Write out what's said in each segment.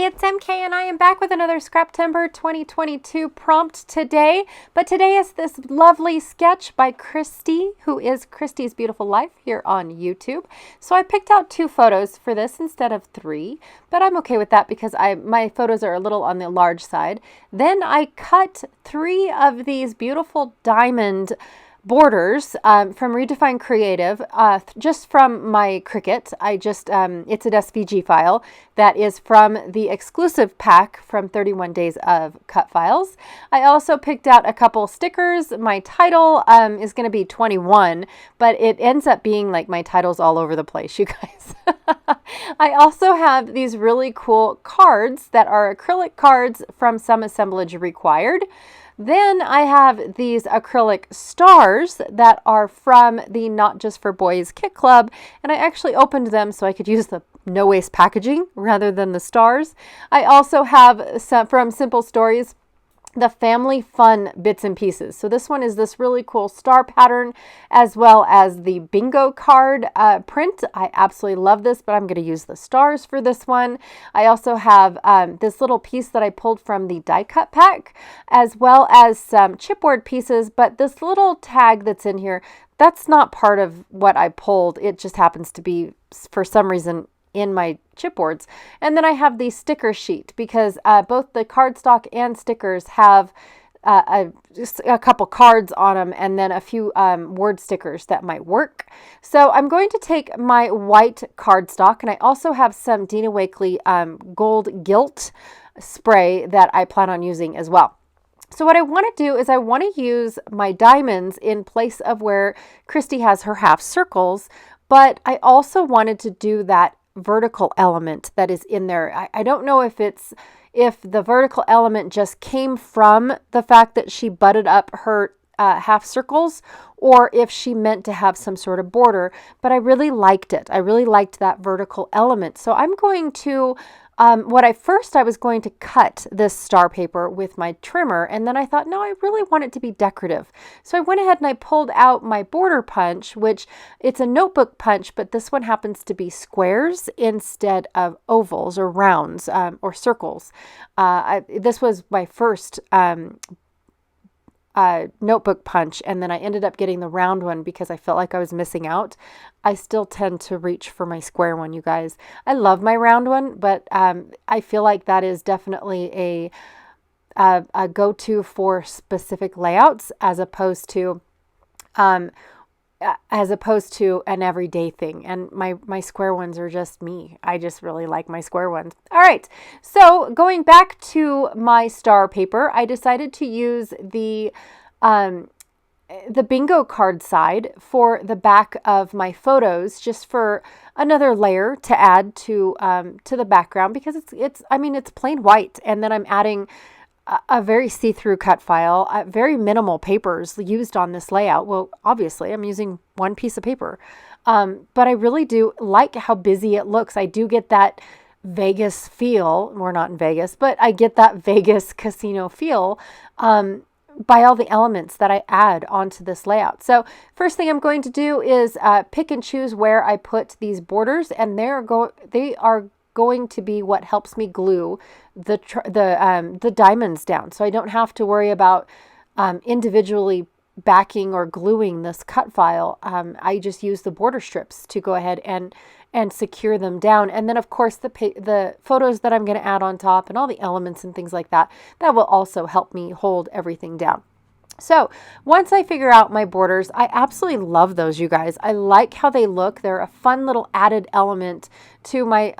it's MK and I am back with another Scraptember 2022 prompt today. But today is this lovely sketch by Christy, who is Christy's Beautiful Life here on YouTube. So I picked out 2 photos for this instead of 3, but I'm okay with that because my photos are a little on the large side. Then I cut 3 of these beautiful diamond borders from Redefine Creative, just from my Cricut. It's an SVG file that is from the exclusive pack from 31 Days of Cut Files. I also picked out a couple stickers. My title is going to be 21, but it ends up being like my title's all over the place, you guys. I also have these really cool cards that are acrylic cards from Some Assemblage Required. Then I have these acrylic stars that are from the Not Just for Boys Kit Club, and I actually opened them so I could use the no waste packaging rather than the stars. I also have some from Simple Stories, the family fun bits and pieces. So this one is this really cool star pattern as well as the bingo card print. I absolutely love this, but I'm going to use the stars for this one. I also have this little piece that I pulled from the die cut pack, as well as some chipboard pieces, but this little tag that's in here, that's not part of what I pulled. It just happens to be, for some reason, in my chipboards. And then I have the sticker sheet because both the cardstock and stickers have just a couple cards on them and then a few word stickers that might work. So I'm going to take my white cardstock, and I also have some Dina Wakley gold gilt spray that I plan on using as well. So what I want to do is I want to use my diamonds in place of where Christy has her half circles, but I also wanted to do that vertical element that is in there. I don't know if the vertical element just came from the fact that she butted up her half circles, or if she meant to have some sort of border, but I really liked it. I really liked that vertical element. So I'm going to I was going to cut this star paper with my trimmer, and then I thought, no, I really want it to be decorative. So I went ahead and I pulled out my border punch, which it's a notebook punch, but this one happens to be squares instead of ovals or rounds or circles. This was my first notebook punch, and then I ended up getting the round one because I felt like I was missing out. I still tend to reach for my square one, you guys. I love my round one, but I feel like that is definitely a go-to for specific layouts as opposed to an everyday thing. And my square ones are just me. I just really like my square ones. All right, so going back to my star paper, I decided to use the bingo card side for the back of my photos, just for another layer to add to the background, because it's plain white, and then I'm adding a very see-through cut file, very minimal papers used on this layout. Well, obviously I'm using one piece of paper, but I really do like how busy it looks. I do get that Vegas feel. We're not in Vegas, but I get that Vegas casino feel by all the elements that I add onto this layout. So first thing I'm going to do is pick and choose where I put these borders, and they are going to be what helps me glue the diamonds down, so I don't have to worry about individually backing or gluing this cut file. I just use the border strips to go ahead and secure them down, and then of course the photos that I'm going to add on top and all the elements and things like that will also help me hold everything down. So once I figure out my borders, I absolutely love those, you guys. I like how they look. They're a fun little added element to my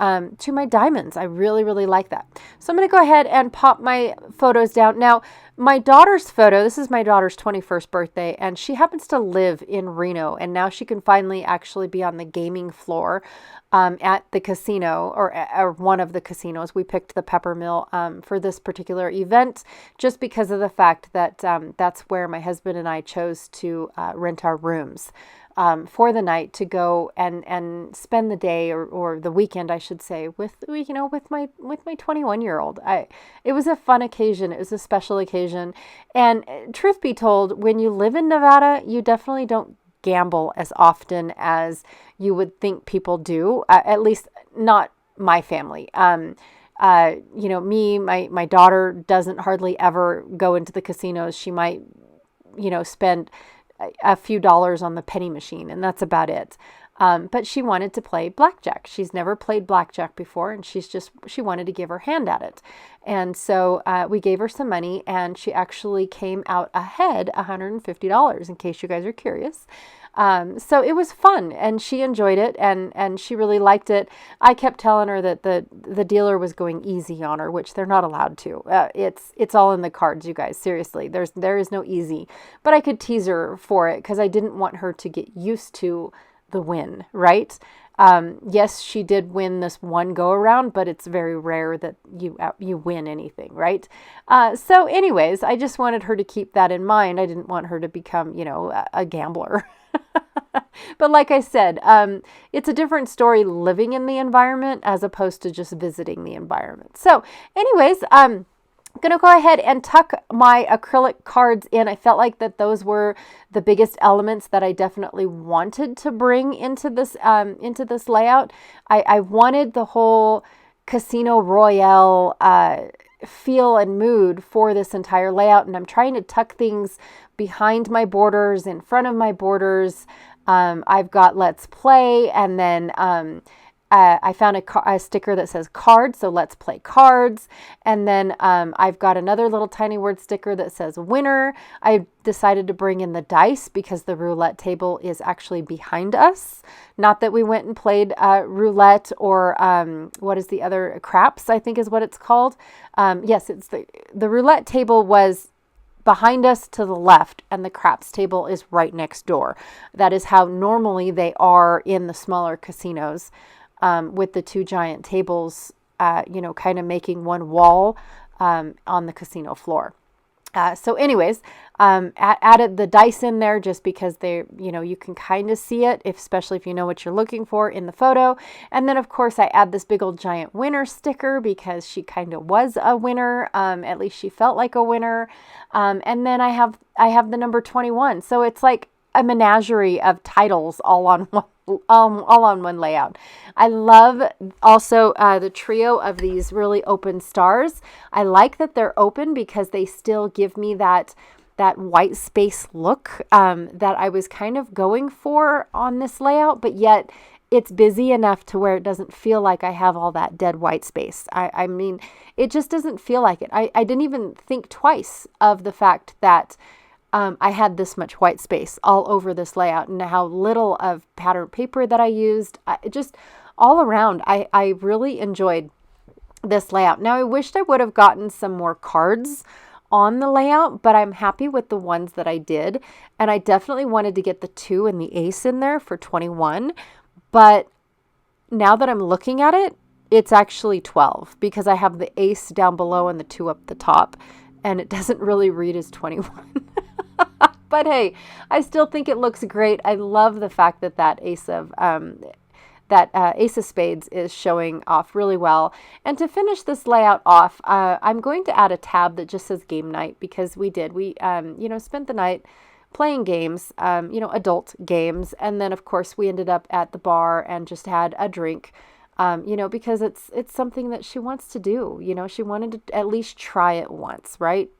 diamonds. I really, really like that. So I'm going to go ahead and pop my photos down. Now, my daughter's photo, this is my daughter's 21st birthday, and she happens to live in Reno, and now she can finally actually be on the gaming floor at the casino, or one of the casinos. We picked the Peppermill for this particular event just because of the fact that that's where my husband and I chose to rent our rooms for the night to go and spend the day or the weekend, I should say, with my 21-year-old. It was a fun occasion. It was a special occasion. And truth be told, when you live in Nevada, you definitely don't gamble as often as you would think people do, at least not my family. my daughter doesn't hardly ever go into the casinos. She might, spend a few dollars on the penny machine, and that's about it. But she wanted to play blackjack. She's never played blackjack before, and she wanted to give her hand at it. And so we gave her some money, and she actually came out ahead $150, in case you guys are curious. So it was fun, and she enjoyed it, and she really liked it. I kept telling her that the dealer was going easy on her, which they're not allowed to. It's all in the cards, you guys. Seriously, there is no easy. But I could tease her for it because I didn't want her to get used to the win, right? Yes, she did win this one go around, but it's very rare that you win anything, right? So anyways, I just wanted her to keep that in mind. I didn't want her to become, a gambler. But like I said, it's a different story living in the environment as opposed to just visiting the environment. So anyways, I'm going to go ahead and tuck my acrylic cards in. I felt like that those were the biggest elements that I definitely wanted to bring into this layout. I wanted the whole Casino Royale feel and mood for this entire layout, and I'm trying to tuck things behind my borders, in front of my borders. I've got Let's Play, and then I found a sticker that says cards, so let's play cards. And then I've got another little tiny word sticker that says winner. I decided to bring in the dice because the roulette table is actually behind us. Not that we went and played roulette or what is the other, craps, I think is what it's called. Yes, it's the roulette table was behind us to the left, and the craps table is right next door. That is how normally they are in the smaller casinos. With the two giant tables, kind of making one wall on the casino floor. So anyways, added the dice in there just because you can kind of see it, especially if you know what you're looking for in the photo. And then of course I add this big old giant winner sticker because she kind of was a winner. At least she felt like a winner. And then I have the number 21. So it's like a menagerie of titles all on one layout. I love also the trio of these really open stars. I like that they're open because they still give me that white space look that I was kind of going for on this layout, but yet it's busy enough to where it doesn't feel like I have all that dead white space. I mean, it just doesn't feel like it. I didn't even think twice of the fact that I had this much white space all over this layout and how little of pattern paper that I used. Just all around, I really enjoyed this layout. Now, I wished I would have gotten some more cards on the layout, but I'm happy with the ones that I did. And I definitely wanted to get the 2 and the ace in there for 21. But now that I'm looking at it, it's actually 12 because I have the ace down below and the 2 up the top. And it doesn't really read as 21. But hey, I still think it looks great. I love the fact that ace of ace of spades is showing off really well. And to finish this layout off, I'm going to add a tab that just says game night because we spent the night playing games, adult games. And then of course we ended up at the bar and just had a drink, because it's something that she wants to do. She wanted to at least try it once, right?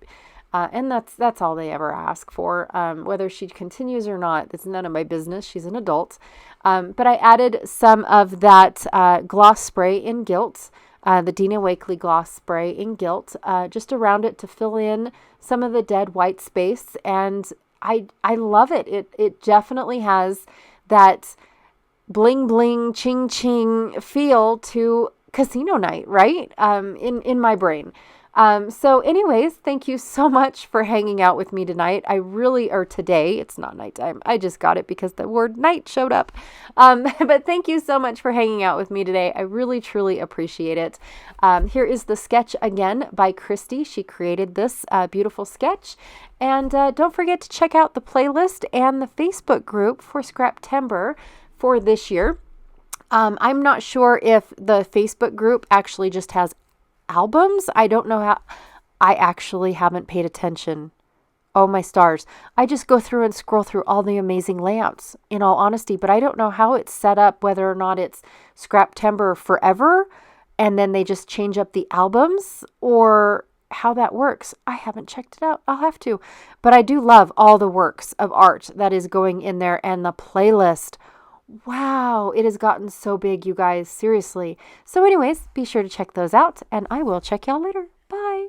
And that's all they ever ask for. Whether she continues or not, it's none of my business. She's an adult. But I added some of that gloss spray in gilt, the Dina Wakley gloss spray in gilt, just around it to fill in some of the dead white space. And I love it. It definitely has that bling bling ching ching feel to casino night, right? In my brain. So anyways, thank you so much for hanging out with me tonight. Today, it's not nighttime. I just got it because the word night showed up. But thank you so much for hanging out with me today. I really, truly appreciate it. Here is the sketch again by Christy. She created this beautiful sketch. And don't forget to check out the playlist and the Facebook group for Scraptember for this year. I'm not sure if the Facebook group actually just has albums. I don't know how. I actually haven't paid attention. Oh my stars. I just go through and scroll through all the amazing layouts, in all honesty, but I don't know how it's set up, whether or not it's Scraptember forever and then they just change up the albums, or how that works. I haven't checked it out. I'll have to. But I do love all the works of art that is going in there, and the playlist. Wow, it has gotten so big, you guys. Seriously. So anyways, be sure to check those out, and I will check y'all later. Bye.